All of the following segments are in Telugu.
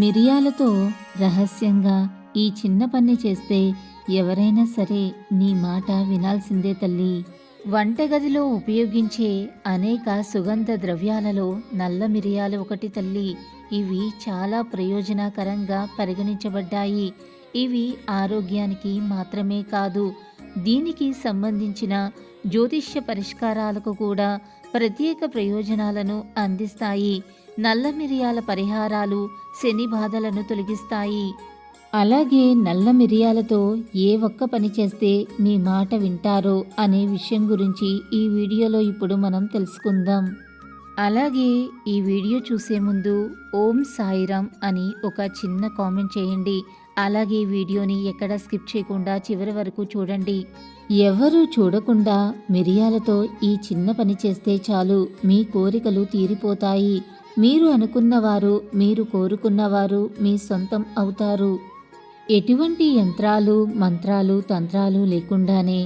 మిరియాలతో రహస్యంగా ఈ చిన్న పని చేస్తే ఎవరైనా సరే నీ మాట వినాల్సిందే తల్లి. వంటగదిలో ఉపయోగించే అనేక సుగంధ ద్రవ్యాలలో నల్ల మిరియాలు ఒకటి తల్లి. ఇవి చాలా ప్రయోజనకరంగా పరిగణించబడ్డాయి. ఇవి ఆరోగ్యానికి మాత్రమే కాదు, దీనికి సంబంధించిన జ్యోతిష్య పరిష్కారాలకు కూడా ప్రత్యేక ప్రయోజనాలను అందిస్తాయి. నల్ల మిరియాల పరిహారాలు శని బాధలను తొలగిస్తాయి. అలాగే నల్ల మిరియాలతో ఏ ఒక్క పని చేస్తే మీ మాట వింటారో అనే విషయం గురించి ఈ వీడియోలో ఇప్పుడు మనం తెలుసుకుందాం. అలాగే ఈ వీడియో చూసే ముందు ఓం సాయిరామ్ అని ఒక చిన్న కామెంట్ చేయండి. అలాగే వీడియోని ఎక్కడ స్కిప్ చేయకుండా చివరి వరకు చూడండి. ఎవరూ చూడకుండా మిరియాలతో ఈ చిన్న పని చేస్తే చాలు, మీ కోరికలు తీరిపోతాయి. మీరు అనుకున్నవారు, మీరు కోరుకున్నవారు మీ సొంతం అవుతారు. ఎటువంటి యంత్రాలు, మంత్రాలు, తంత్రాలు లేకుండానే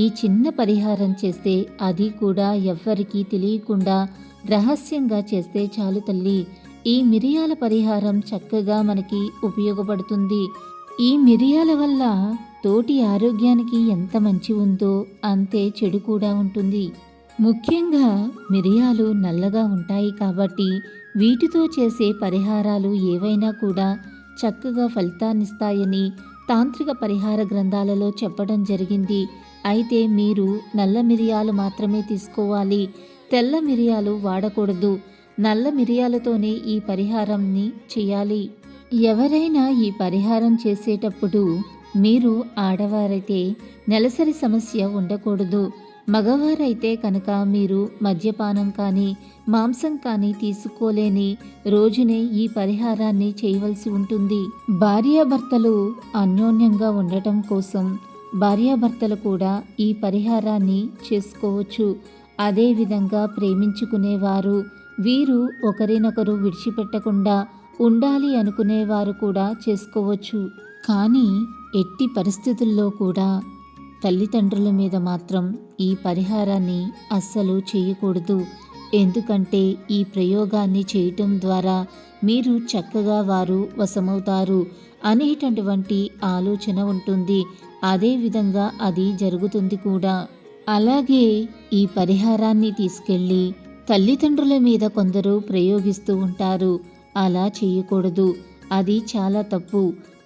ఈ చిన్న పరిహారం చేస్తే, అది కూడా ఎవ్వరికీ తెలియకుండా రహస్యంగా చేస్తే చాలు తల్లి. ఈ మిరియాల పరిహారం చక్కగా మనకి ఉపయోగపడుతుంది. ఈ మిరియాల వల్ల తోటి ఆరోగ్యానికి ఎంత మంచి ఉందో అంతే చెడు కూడా ఉంటుంది. ముఖ్యంగా మిరియాలు నల్లగా ఉంటాయి కాబట్టి వీటితో చేసే పరిహారాలు ఏవైనా కూడా చక్కగా ఫలితాన్నిస్తాయని తాంత్రిక పరిహార గ్రంథాలలో చెప్పడం జరిగింది. అయితే మీరు నల్ల మిరియాలు మాత్రమే తీసుకోవాలి, తెల్ల మిరియాలు వాడకూడదు. నల్ల మిరియాలతోనే ఈ పరిహారాన్ని చేయాలి. ఎవరైనా ఈ పరిహారం చేసేటప్పుడు మీరు ఆడవారైతే నెలసరి సమస్య ఉండకూడదు. మగవారైతే కనుక మీరు మద్యపానం కానీ మాంసం కానీ తీసుకోలేని రోజునే ఈ పరిహారాన్ని చేయవలసి ఉంటుంది. భార్యాభర్తలు అన్యోన్యంగా ఉండటం కోసం భార్యాభర్తలు కూడా ఈ పరిహారాన్ని చేసుకోవచ్చు. అదేవిధంగా ప్రేమించుకునేవారు, వీరు ఒకరినొకరు విడిచిపెట్టకుండా ఉండాలి అనుకునేవారు కూడా చేసుకోవచ్చు. కానీ ఎట్టి పరిస్థితుల్లో కూడా తల్లిదండ్రుల మీద మాత్రం ఈ పరిహారాన్ని అస్సలు చేయకూడదు. ఎందుకంటే ఈ ప్రయోగాన్ని చేయటం ద్వారా మీరు చక్కగా వారు వశమవుతారు అనేటటువంటి ఆలోచన ఉంటుంది. అదేవిధంగా అది జరుగుతుంది కూడా. అలాగే ఈ పరిహారాన్ని తీసుకెళ్ళి తల్లిదండ్రుల మీద కొందరు ప్రయోగిస్తూ ఉంటారు. అలా చేయకూడదు, అది చాలా తప్పు,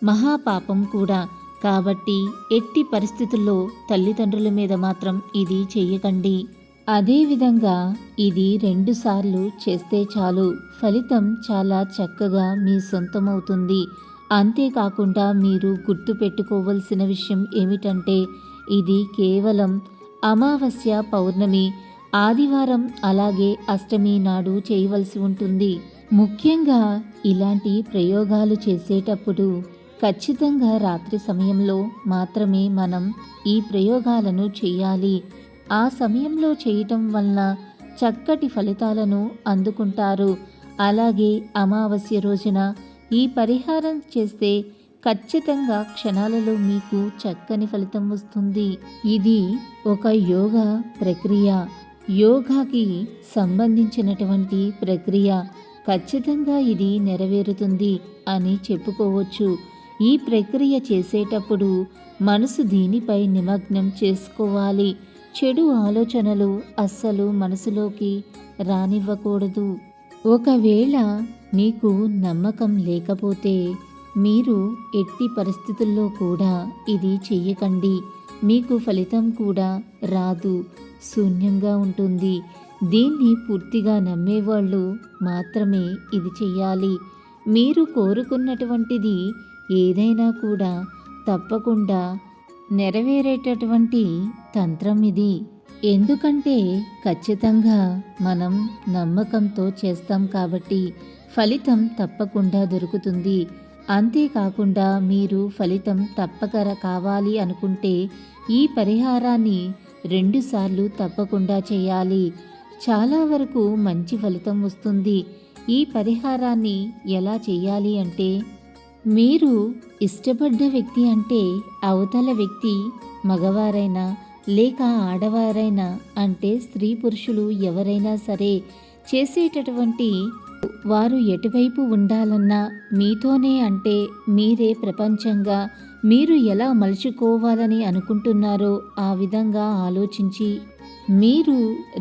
మహాపాపం కూడా. కాబట్టి ఎట్టి పరిస్థితుల్లో తల్లిదండ్రుల మీద మాత్రం ఇది చెయ్యకండి. అదేవిధంగా ఇది 2 సార్లు చేస్తే చాలు, ఫలితం చాలా చక్కగా మీ సొంతమవుతుంది. అంతేకాకుండా మీరు గుర్తుపెట్టుకోవలసిన విషయం ఏమిటంటే, ఇది కేవలం అమావాస్య, పౌర్ణమి, ఆదివారం అలాగే అష్టమి నాడు చేయవలసి ఉంటుంది. ముఖ్యంగా ఇలాంటి ప్రయోగాలు చేసేటప్పుడు ఖచ్చితంగా రాత్రి సమయంలో మాత్రమే మనం ఈ ప్రయోగాలను చేయాలి. ఆ సమయంలో చేయటం వలన చక్కటి ఫలితాలను అందుకుంటారు. అలాగే అమావాస్య రోజున ఈ పరిహారం చేస్తే ఖచ్చితంగా క్షణాలలో మీకు చక్కని ఫలితం వస్తుంది. ఇది ఒక యోగా ప్రక్రియ, యోగాకి సంబంధించినటువంటి ప్రక్రియ. ఖచ్చితంగా ఇది నెరవేరుతుంది అని చెప్పుకోవచ్చు. ఈ ప్రక్రియ చేసేటప్పుడు మనసు దీనిపై నిమగ్నం చేసుకోవాలి. చెడు ఆలోచనలు అస్సలు మనసులోకి రానివ్వకూడదు. ఒకవేళ మీకు నమ్మకం లేకపోతే మీరు ఎట్టి పరిస్థితుల్లో కూడా ఇది చెయ్యకండి. మీకు ఫలితం కూడా రాదు, శూన్యంగా ఉంటుంది. దీన్ని పూర్తిగా నమ్మేవాళ్ళు మాత్రమే ఇది చెయ్యాలి. మీరు కోరుకున్నటువంటిది ఏదైనా కూడా తప్పకుండా నెరవేరేటటువంటి తంత్రం ఇది. ఎందుకంటే ఖచ్చితంగా మనం నమ్మకంతో చేస్తాం కాబట్టి ఫలితం తప్పకుండా దొరుకుతుంది. అంతేకాకుండా మీరు ఫలితం తప్పక కావాలి అనుకుంటే ఈ పరిహారాన్ని 2 సార్లు తప్పకుండా చేయాలి. చాలా వరకు మంచి ఫలితం వస్తుంది. ఈ పరిహారాన్ని ఎలా చేయాలి అంటే, మీరు ఇష్టపడ్డ వ్యక్తి అంటే అవతల వ్యక్తి మగవారైనా లేక ఆడవారైనా, అంటే స్త్రీ పురుషులు ఎవరైనా సరే చేసేటటువంటి వారు ఎటువైపు ఉండాలన్నా మీతోనే, అంటే మీరే ప్రపంచంగా మీరు ఎలా మలుచుకోవాలని అనుకుంటున్నారో ఆ విధంగా ఆలోచించి మీరు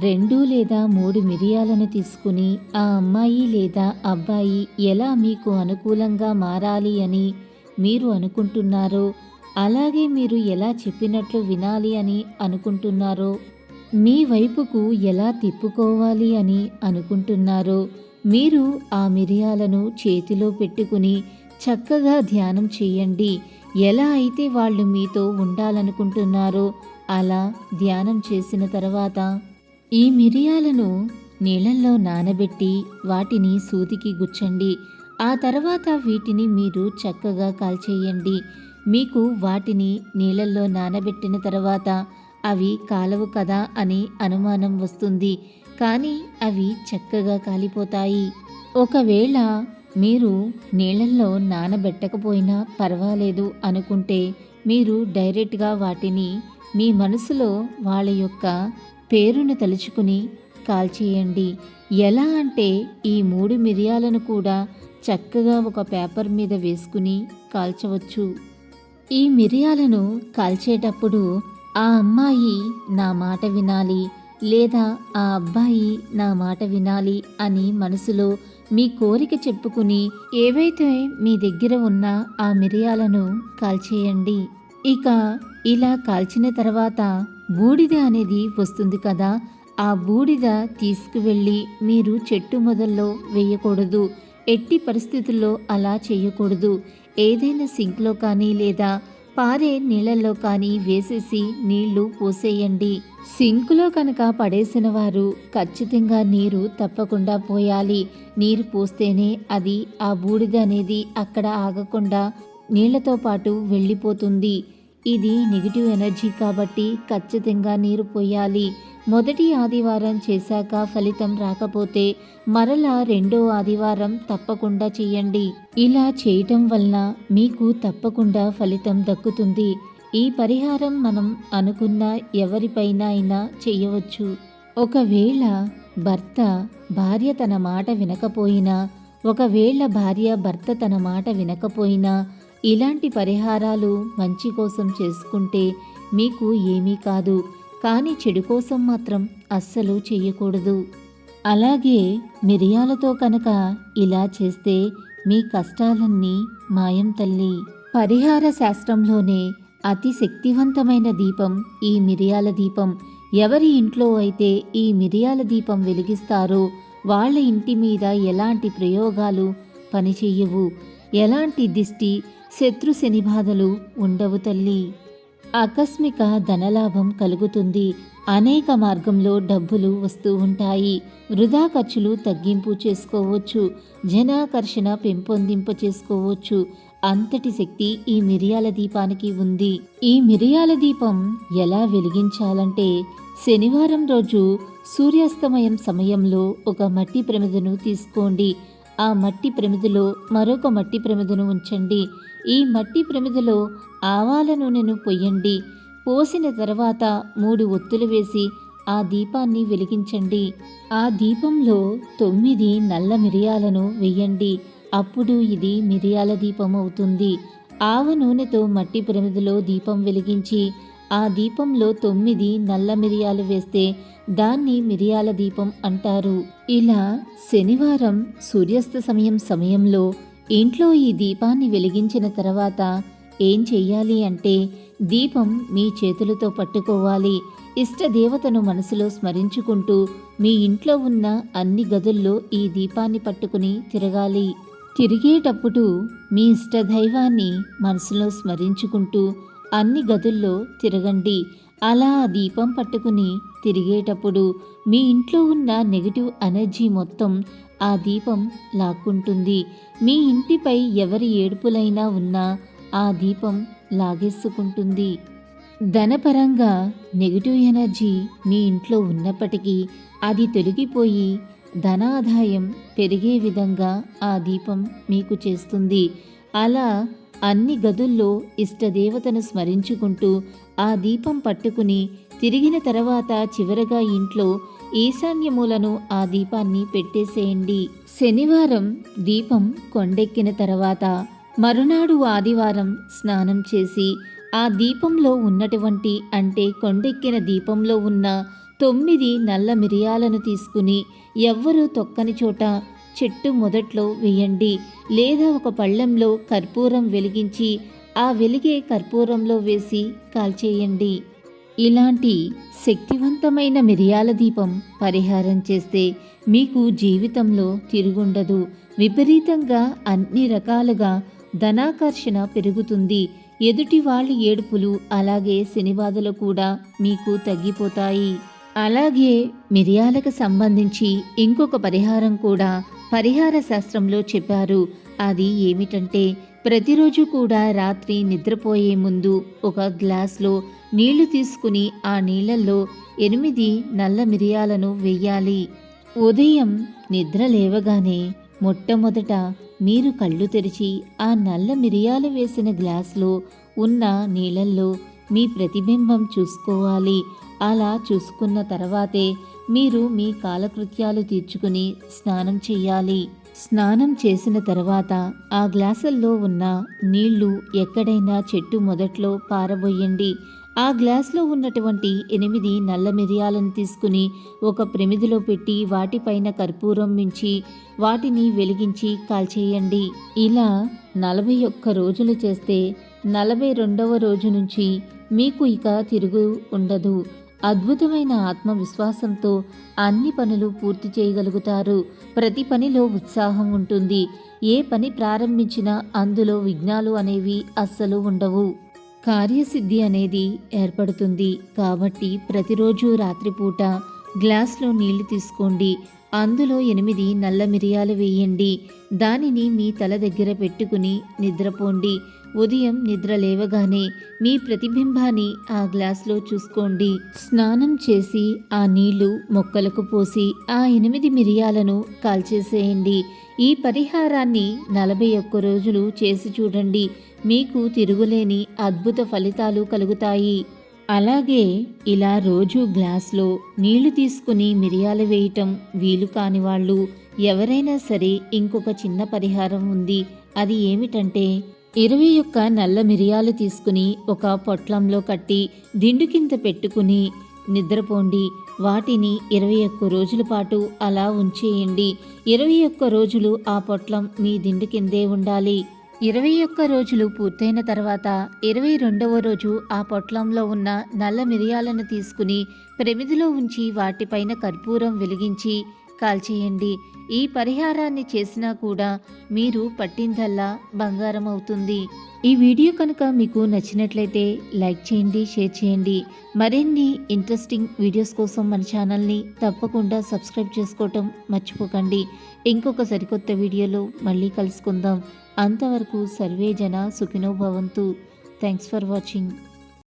2 లేదా 3 మిరియాలను తీసుకుని ఆ అమ్మాయి లేదా అబ్బాయి ఎలా మీకు అనుకూలంగా మారాలి అని మీరు అనుకుంటున్నారో, అలాగే మీరు ఎలా చెప్పినట్లు వినాలి అని అనుకుంటున్నారో, మీ వైపుకు ఎలా తిప్పుకోవాలి అని అనుకుంటున్నారో, మీరు ఆ మిరియాలను చేతిలో పెట్టుకుని చక్కగా ధ్యానం చేయండి. ఎలా అయితే వాళ్ళు మీతో ఉండాలనుకుంటున్నారో అలా ధ్యానం చేసిన తర్వాత ఈ మిరియాలను నీళ్ళల్లో నానబెట్టి వాటిని సూదికి గుచ్చండి. ఆ తర్వాత వీటిని మీరు చక్కగా కాల్చేయండి. మీకు వాటిని నీళ్ళల్లో నానబెట్టిన తర్వాత అవి కాలవు కదా అని అనుమానం వస్తుంది, కానీ అవి చక్కగా కాలిపోతాయి. ఒకవేళ మీరు నీళ్ళల్లో నానబెట్టకపోయినా పర్వాలేదు అనుకుంటే మీరు డైరెక్ట్గా వాటిని మీ మనసులో వాళ్ళ యొక్క పేరును తలుచుకుని కాల్చేయండి. ఎలా అంటే ఈ 3 మిరియాలను కూడా చక్కగా ఒక పేపర్ మీద వేసుకుని కాల్చవచ్చు. ఈ మిరియాలను కాల్చేటప్పుడు ఆ అమ్మాయి నా మాట వినాలి లేదా ఆ అబ్బాయి నా మాట వినాలి అని మనసులో మీ కోరిక చెప్పుకుని ఏవైతే మీ దగ్గర ఉన్న ఆ మిరియాలను కాల్చేయండి. ఇక ఇలా కాల్చిన తర్వాత బూడిద అనేది వస్తుంది కదా, ఆ బూడిద తీసుకువెళ్ళి మీరు చెట్టు మొదల్లో వేయకూడదు. ఎట్టి పరిస్థితుల్లో అలా చేయకూడదు. ఏదైనా సింక్లో కానీ లేదా పారే నీళ్ళల్లో కానీ వేసేసి నీళ్లు పోసేయండి. సింకులో కనుక పడేసిన వారు ఖచ్చితంగా నీరు తప్పకుండా పోయాలి. నీరు పోస్తేనే అది ఆ బూడిద అనేది అక్కడ ఆగకుండా నీళ్లతో పాటు వెళ్ళిపోతుంది. ఇది నెగిటివ్ ఎనర్జీ కాబట్టి ఖచ్చితంగా నీరు పోయాలి. మొదటి ఆదివారం చేశాక ఫలితం రాకపోతే మరలా 2వ ఆదివారం తప్పకుండా చేయండి. ఇలా చేయటం వలన మీకు తప్పకుండా ఫలితం దక్కుతుంది. ఈ పరిహారం మనం అనుకున్న ఎవరిపైన అయినా చేయవచ్చు. ఒకవేళ భర్త భార్య తన మాట వినకపోయినా, ఒకవేళ భార్య భర్త తన మాట వినకపోయినా ఇలాంటి పరిహారాలు మంచి కోసం చేసుకుంటే మీకు ఏమీ కాదు, కానీ చెడు కోసం మాత్రం అస్సలు చేయకూడదు. అలాగే మిరియాలతో కనుక ఇలా చేస్తే మీ కష్టాలన్నీ మాయం తల్లి. పరిహార శాస్త్రంలోనే అతి శక్తివంతమైన దీపం ఈ మిరియాల దీపం. ఎవరి ఇంట్లో అయితే ఈ మిరియాల దీపం వెలిగిస్తారో వాళ్ళ ఇంటి మీద ఎలాంటి ప్రయోగాలు పనిచేయవు, ఎలాంటి దిష్టి శత్రు శని బాధలు ఉండవు తల్లి. ఆకస్మిక ధనలాభం కలుగుతుంది. అనేక మార్గంలో డబ్బులు వస్తూ ఉంటాయి. వృధా ఖర్చులు తగ్గింపు చేసుకోవచ్చు. జనాకర్షణ పెంపొందింప చేసుకోవచ్చు. అంతటి శక్తి ఈ మిరియాల దీపానికి ఉంది. ఈ మిరియాల దీపం ఎలా వెలిగించాలంటే శనివారం రోజు సూర్యాస్తమయం సమయంలో ఒక మట్టి ప్రమిదను తీసుకోండి. ఆ మట్టి ప్రమిదలో మరొక మట్టి ప్రమిదను ఉంచండి. ఈ మట్టి ప్రమిదలో ఆవాల నూనెను పొయ్యండి. పోసిన తర్వాత 3 ఒత్తులు వేసి ఆ దీపాన్ని వెలిగించండి. ఆ దీపంలో 9 నల్ల మిరియాలను వెయ్యండి. అప్పుడు ఇది మిరియాల దీపం అవుతుంది. ఆవ నూనెతో మట్టి ప్రమిదలో దీపం వెలిగించి ఆ దీపంలో 9 నల్ల మిరియాలు వేస్తే దాన్ని మిరియాల దీపం అంటారు. ఇలా శనివారం సూర్యాస్త సమయంలో ఇంట్లో ఈ దీపాన్ని వెలిగించిన తర్వాత ఏం చెయ్యాలి అంటే దీపం మీ చేతులతో పట్టుకోవాలి. ఇష్టదేవతను మనసులో స్మరించుకుంటూ మీ ఇంట్లో ఉన్న అన్ని గదుల్లో ఈ దీపాన్ని పట్టుకుని తిరగాలి. తిరిగేటప్పుడు మీ ఇష్టదైవాన్ని మనసులో స్మరించుకుంటూ అన్ని గదుల్లో తిరగండి. అలా దీపం పట్టుకుని తిరిగేటప్పుడు మీ ఇంట్లో ఉన్న నెగిటివ్ ఎనర్జీ మొత్తం ఆ దీపం లాక్కుంటుంది. మీ ఇంటిపై ఎవరి ఏడుపులైనా ఉన్నా ఆ దీపం లాగేసుకుంటుంది. ధనపరంగా నెగిటివ్ ఎనర్జీ మీ ఇంట్లో ఉన్నప్పటికీ అది తొలగిపోయి ధనాదాయం పెరిగే విధంగా ఆ దీపం మీకు చేస్తుంది. అలా అన్ని గదుల్లో ఇష్టదేవతను స్మరించుకుంటూ ఆ దీపం పట్టుకుని తిరిగిన తర్వాత చివరగా ఇంట్లో ఈశాన్య మూలను ఆ దీపాన్ని పెట్టేసేయండి. శనివారం దీపం కొండెక్కిన తర్వాత మరునాడు ఆదివారం స్నానం చేసి ఆ దీపంలో ఉన్నటువంటి అంటే కొండెక్కిన దీపంలో ఉన్న 9 నల్ల మిరియాలను తీసుకుని ఎవ్వరూ తొక్కని చోట చెట్టు మొదట్లో వేయండి. లేదా ఒక పళ్ళెంలో కర్పూరం వెలిగించి ఆ వెలిగే కర్పూరంలో వేసి కాల్చేయండి. ఇలాంటి శక్తివంతమైన మిరియాల దీపం పరిహారం చేస్తే మీకు జీవితంలో తిరుగుండదు. విపరీతంగా అన్ని రకాలుగా ధనాకర్షణ పెరుగుతుంది. ఎదుటి వాళ్ళ ఏడుపులు అలాగే శనిబాధలు కూడా మీకు తగ్గిపోతాయి. అలాగే మిరియాలకు సంబంధించి ఇంకొక పరిహారం కూడా పరిహార శాస్త్రంలో చెప్పారు. అది ఏమిటంటే ప్రతిరోజు కూడా రాత్రి నిద్రపోయే ముందు ఒక గ్లాస్లో నీళ్లు తీసుకుని ఆ నీళ్లలో 8 నల్ల మిరియాలను వెయ్యాలి. ఉదయం నిద్ర లేవగానే మొట్టమొదట మీరు కళ్ళు తెరిచి ఆ నల్ల మిరియాలు వేసిన గ్లాసులో ఉన్న నీళ్ళల్లో మీ ప్రతిబింబం చూసుకోవాలి. అలా చూసుకున్న తర్వాతే మీరు మీ కాలకృత్యాలు తీర్చుకుని స్నానం చేయాలి. స్నానం చేసిన తర్వాత ఆ గ్లాసుల్లో ఉన్న నీళ్లు ఎక్కడైనా చెట్టు మొదట్లో పారబోయండి. ఆ గ్లాసులో ఉన్నటువంటి 8 నల్ల మిరియాలను తీసుకుని ఒక ప్రమిదిలో పెట్టి వాటిపైన కర్పూరం మించి వాటిని వెలిగించి కాల్చేయండి. ఇలా 41 రోజులు చేస్తే 42వ రోజు నుంచి మీకు ఇక తిరుగు ఉండదు. అద్భుతమైన ఆత్మవిశ్వాసంతో అన్ని పనులు పూర్తి చేయగలుగుతారు. ప్రతి పనిలో ఉత్సాహం ఉంటుంది. ఏ పని ప్రారంభించినా అందులో విఘ్నాలు అనేవి అస్సలు ఉండవు. కార్యసిద్ధి అనేది ఏర్పడుతుంది. కాబట్టి ప్రతిరోజు రాత్రిపూట గ్లాస్లో నీళ్లు తీసుకోండి. అందులో 8 నల్ల మిరియాలు వేయండి. దానిని మీ తల దగ్గర పెట్టుకుని నిద్రపోండి. ఉదయం నిద్ర లేవగానే మీ ప్రతిబింబాన్ని ఆ గ్లాస్లో చూసుకోండి. స్నానం చేసి ఆ నీళ్లు మొక్కలకు పోసి ఆ 8 మిరియాలను కాల్చేసేయండి. ఈ పరిహారాన్ని 41 రోజులు చేసి చూడండి. మీకు తిరుగులేని అద్భుత ఫలితాలు కలుగుతాయి. అలాగే ఇలా రోజు గ్లాస్లో నీళ్లు తీసుకుని మిరియాలు వేయటం వీలు కాని వాళ్ళు ఎవరైనా సరే ఇంకొక చిన్న పరిహారం ఉంది. అది ఏమిటంటే 21 నల్ల మిరియాలు తీసుకుని ఒక పొట్లంలో కట్టి దిండు కింద పెట్టుకుని నిద్రపోండి. వాటిని 21 రోజుల పాటు అలా ఉంచేయండి. 21 రోజులు ఆ పొట్లం మీ దిండు కిందే ఉండాలి. 21 రోజులు పూర్తయిన తర్వాత 22వ రోజు ఆ పొట్లంలో ఉన్న నల్ల మిరియాలను తీసుకుని ప్రమిదిలో ఉంచి వాటిపైన కర్పూరం వెలిగించి కాల్చేయండి. ఈ పరిహారాన్ని చేసినా కూడా మీరు పట్టిందల్లా బంగారం అవుతుంది. ఈ వీడియో కనుక మీకు నచ్చినట్లయితే లైక్ చేయండి, షేర్ చేయండి. మరిన్ని ఇంట్రెస్టింగ్ వీడియోస్ కోసం మన ఛానల్ని తప్పకుండా సబ్స్క్రైబ్ చేసుకోవటం మర్చిపోకండి. ఇంకొక సరికొత్త వీడియోలో మళ్ళీ కలుసుకుందాం. అంతవరకు సర్వే జన సుఖినో భవంతు. Thanks for watching.